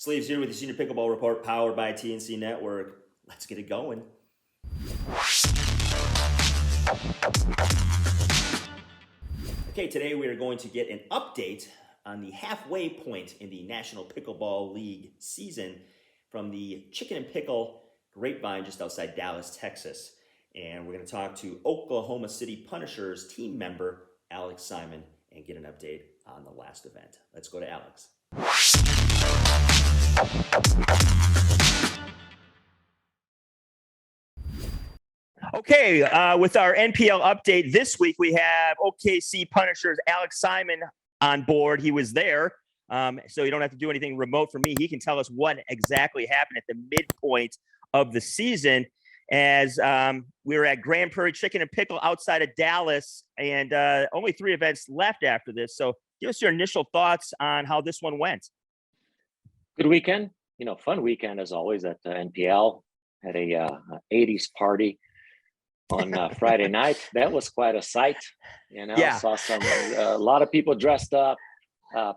Sleeves here with the Senior Pickleball Report powered by TNC Network. Let's get it going. Okay, today we are going to get an update on the halfway point in the National Pickleball League season from the Chicken and Pickle Grapevine just outside Dallas, Texas. And we're going to talk to Oklahoma City Punishers team member Alex Simon and get an update on the last event. Let's go to Alex. Okay, with our NPL update this week, we have OKC Punishers Alex Simon on board. He was there, so you don't have to do anything remote for me. He can tell us what exactly happened at the midpoint of the season as we were at Grand Prarie Chicken and Pickle outside of Dallas, and only 3 events left after this. So give us your initial thoughts on how this one went. Good weekend, fun weekend as always at the NPL. Had a 80s party on Friday night. That was quite a sight. Yeah. Saw a lot of people dressed up,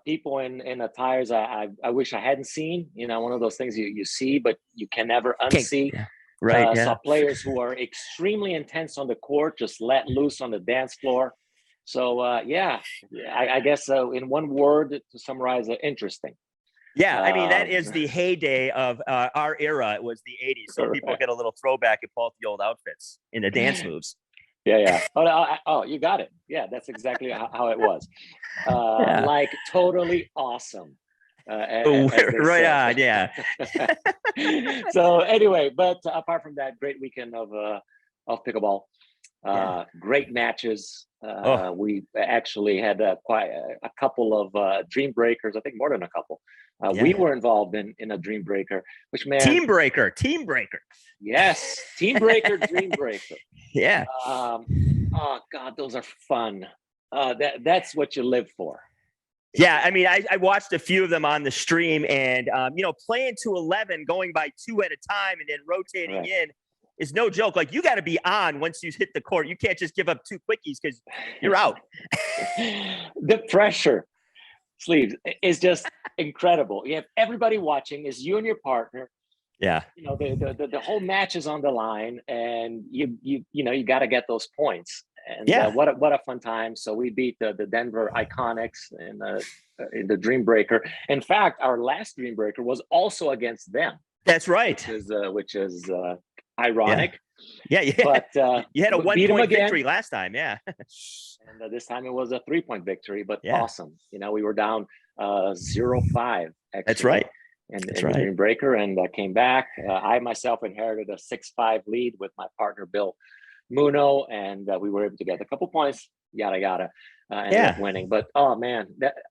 people in attires I wish I hadn't seen. One of those things you see, but you can never unsee. Right. Saw players who are extremely intense on the court, just let loose on the dance floor. So I guess in one word to summarize it, interesting. Yeah, I mean, that is the heyday of our era. It was the 80s. So people get a little throwback at both the old outfits in the dance moves. Yeah. Oh, you got it. Yeah, that's exactly how it was. Like totally awesome. Right on, yeah. So anyway, but apart from that, great weekend of pickleball. Great matches. We actually had quite a couple of dream breakers. I think more than a couple. We were involved in a dream breaker, which team breaker. Yes, team breaker, dream breaker. Yeah. Oh God, those are fun. That's what you live for. Yeah, I mean, I watched a few of them on the stream, and playing to 11, going by 2 at a time, and then rotating in is no joke. Like, you got to be on once you hit the court. You can't just give up 2 quickies because you're out. The pressure, Sleeves, is just incredible. You have everybody watching. Is you and your partner. Yeah. The whole match is on the line, and you got to get those points. And what a fun time. So we beat the Denver Iconics in the Dream Breaker. In fact, our last Dream Breaker was also against them. That's right. Which is ironic. Yeah. But you had a 1-point victory last time. Yeah. And this time it was a 3-point victory, but awesome. We were down 0-5. That's right. And the Dream Breaker, and came back. I myself inherited a 6-5 lead with my partner Bill Muno, and we were able to get a couple points. Yada. Ended up winning. But oh man,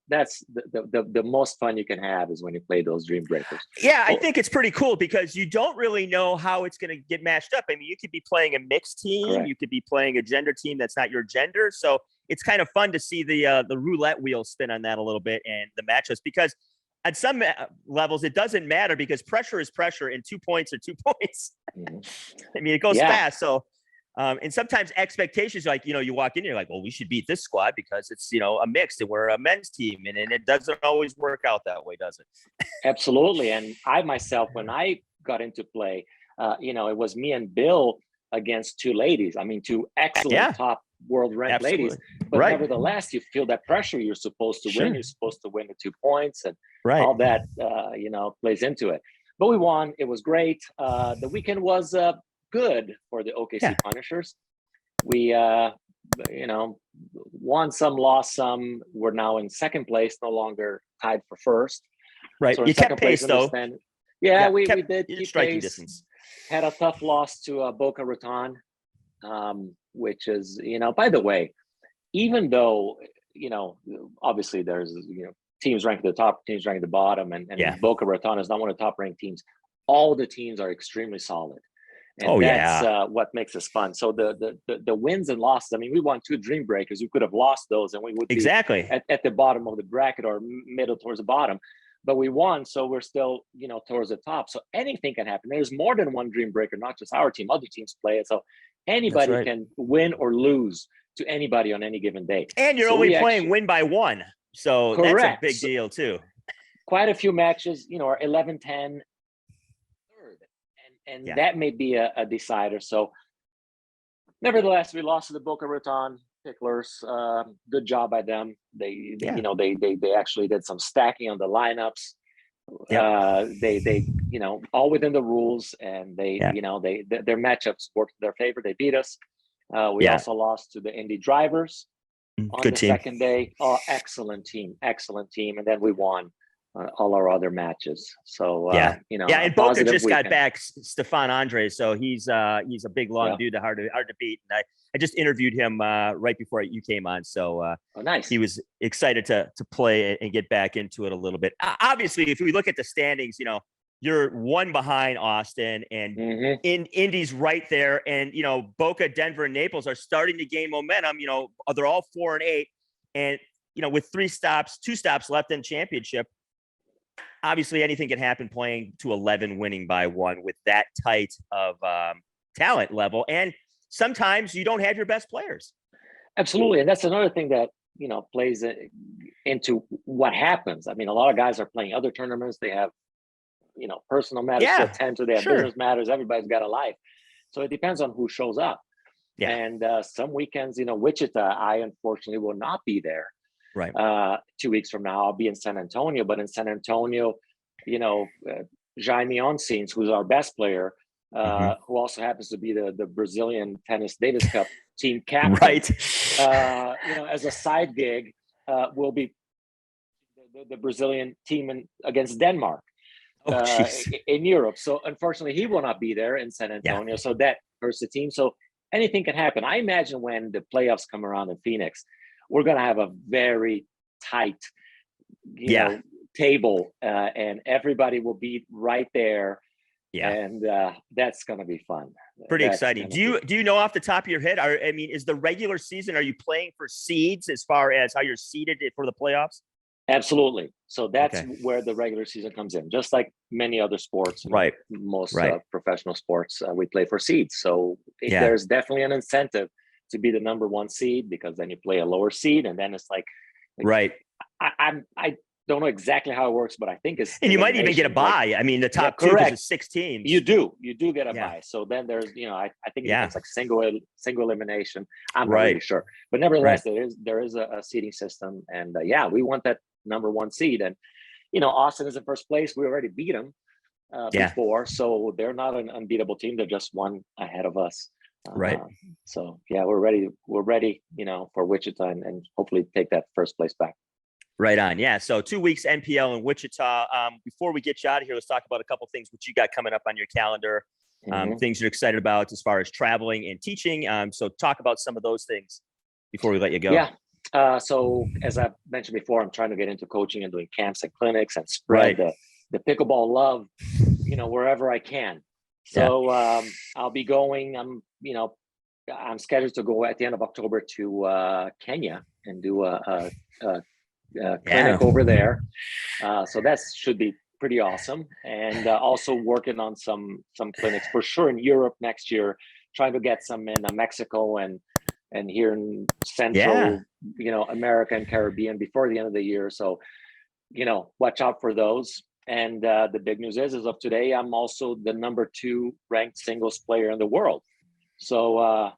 that's the most fun you can have is when you play those Dream Breakers. Yeah, I think it's pretty cool because you don't really know how it's going to get matched up. I mean, you could be playing a mixed team, you could be playing a gender team that's not your gender. So it's kind of fun to see the roulette wheel spin on that a little bit and the matchups, because at some levels it doesn't matter because pressure is pressure, and 2 points are 2 points. I mean, it goes fast. So. And sometimes expectations, like, you walk in, you're like, well, we should beat this squad because it's, a mixed and we're a men's team. And it doesn't always work out that way, does it? Absolutely. And I myself, when I got into play, it was me and Bill against 2 ladies. I mean, 2 excellent top world ranked ladies. But nevertheless, you feel that pressure. You're supposed to win. You're supposed to win the 2 points, and all that, plays into it. But we won. It was great. The weekend was good for the OKC Punishers. We won some, lost some. We're now in 2nd place, no longer tied for 1st. Right. So you kept pace though. We did keep striking distance. Had a tough loss to Boca Raton, which is, by the way, even though obviously there's teams ranked at the top, teams ranked at the bottom, and Boca Raton is not one of the top ranked teams. All the teams are extremely solid. And that's what makes us fun. So the wins and losses, I mean, we won 2 Dream Breakers. We could have lost those and we would be at the bottom of the bracket or middle towards the bottom. But we won, so we're still, towards the top. So anything can happen. There's more than one Dream Breaker, not just our team. Other teams play it. So anybody can win or lose to anybody on any given day. And you're only playing win by 1. So that's a big deal too. quite a few matches, are 11-10 third, and that may be a decider. So nevertheless, we lost to the Boca Raton Picklers. Good job by them. They actually did some stacking on the lineups. They all within the rules, and their matchups worked in their favor. They beat us. We also lost to the Indy Drivers on the second day. Oh, excellent team. And then we won all our other matches. So and Boca just got back Stefan Andres, so he's a big long dude, hard to beat. And I just interviewed him right before you came on, so nice. He was excited to play and get back into it a little bit. Obviously, if we look at the standings, you're one behind Austin, and Indy's right there, and Boca, Denver, and Naples are starting to gain momentum. They're all 4-8, and with 2 stops left in championship. Obviously, anything can happen playing to 11, winning by 1 with that tight of talent level. And sometimes you don't have your best players. Absolutely. And that's another thing that, plays into what happens. I mean, a lot of guys are playing other tournaments. They have, personal matters to attend to. They have business matters. Everybody's got a life. So it depends on who shows up. Yeah. And some weekends, Wichita, I unfortunately will not be there. Right. 2 weeks from now, I'll be in San Antonio. But in San Antonio, Jaime Onsines, who's our best player, who also happens to be the Brazilian Tennis Davis Cup team captain, right? As a side gig, will be the Brazilian team against Denmark in Europe. So unfortunately, he will not be there in San Antonio. So that hurts the team. So anything can happen. I imagine when the playoffs come around in Phoenix, we're going to have a very tight, table, and everybody will be right there. Yeah, and that's going to be fun. Pretty exciting. Do you know off the top of your head? Is the regular season? Are you playing for seeds as far as how you're seeded for the playoffs? Absolutely. So that's where the regular season comes in. Just like many other sports, right? Most professional sports, we play for seeds. So there's definitely an incentive to be the number 1 seed, because then you play a lower seed, and then it's like right. I don't know exactly how it works, but I think it's, and you might even get a bye. The top 2 is 6 teams. You do get a bye. So then there's, I think it's like single elimination. I'm not really sure, but nevertheless, there is a seeding system, and we want that number 1 seed. And Austin is in first place. We already beat them before, so they're not an unbeatable team. They're just 1 ahead of us. Right. So we're ready. We're ready, for Wichita, and hopefully take that first place back. Right on. Yeah. So 2 weeks NPL in Wichita. Before we get you out of here, let's talk about a couple things which you got coming up on your calendar. Things you're excited about as far as traveling and teaching. So talk about some of those things before we let you go. Yeah. So as I mentioned before, I'm trying to get into coaching and doing camps and clinics and spread the pickleball love, wherever I can. So I'll be going. I'm scheduled to go at the end of October to Kenya and do a clinic over there. So that should be pretty awesome. And also working on some clinics for sure in Europe next year, trying to get some in Mexico and here in Central, America and Caribbean before the end of the year. So, watch out for those. And the big news is, as of today, I'm also the number 2 ranked singles player in the world. So,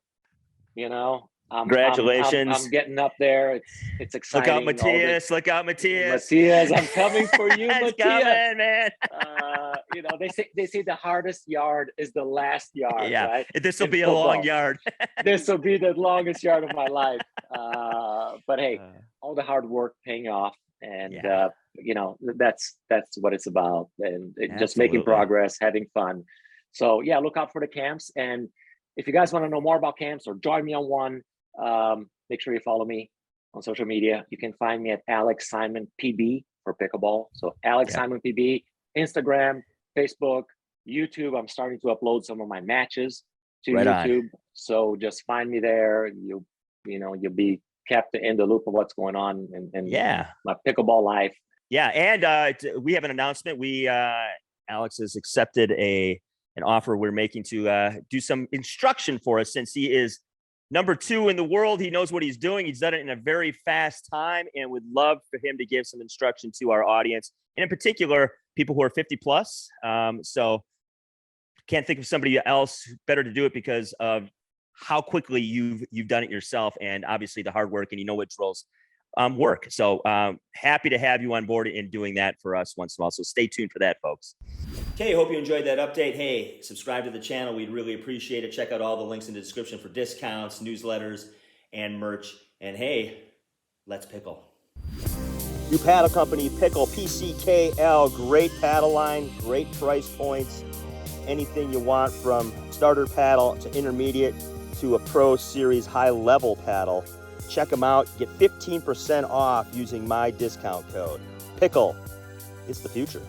congratulations! I'm getting up there. It's exciting. Look out, Matthias! Matthias, I'm coming for you, Matthias. Coming, man. They say the hardest yard is the last yard. Yeah, right? This will be a long yard. This will be the longest yard of my life. But hey, all the hard work paying off, and that's what it's about, and just making progress, having fun. So look out for the camps, and if you guys want to know more about camps or join me on one, make sure you follow me on social media. You can find me at Alex Simon PB for pickleball. So Alex Simon PB, Instagram, Facebook, YouTube. I'm starting to upload some of my matches to YouTube. So just find me there. You'll be kept in the loop of what's going on in my pickleball life. Yeah, and we have an announcement. Alex has accepted an offer we're making to do some instruction for us, since he is number 2 in the world. He knows what he's doing. He's done it in a very fast time, and would love for him to give some instruction to our audience, and in particular, people who are 50 plus. So can't think of somebody else better to do it because of how quickly you've done it yourself, and obviously the hard work, and you know what drills work. So happy to have you on board in doing that for us once in a while. So stay tuned for that, folks. Okay, hope you enjoyed that update. Hey, subscribe to the channel. We'd really appreciate it. Check out all the links in the description for discounts, newsletters, and merch. And hey, let's pickle. New paddle company, Pickle, PCKL. Great paddle line, great price points. Anything you want from starter paddle to intermediate to a pro series high level paddle. Check them out. Get 15% off using my discount code. Pickle. It's the future.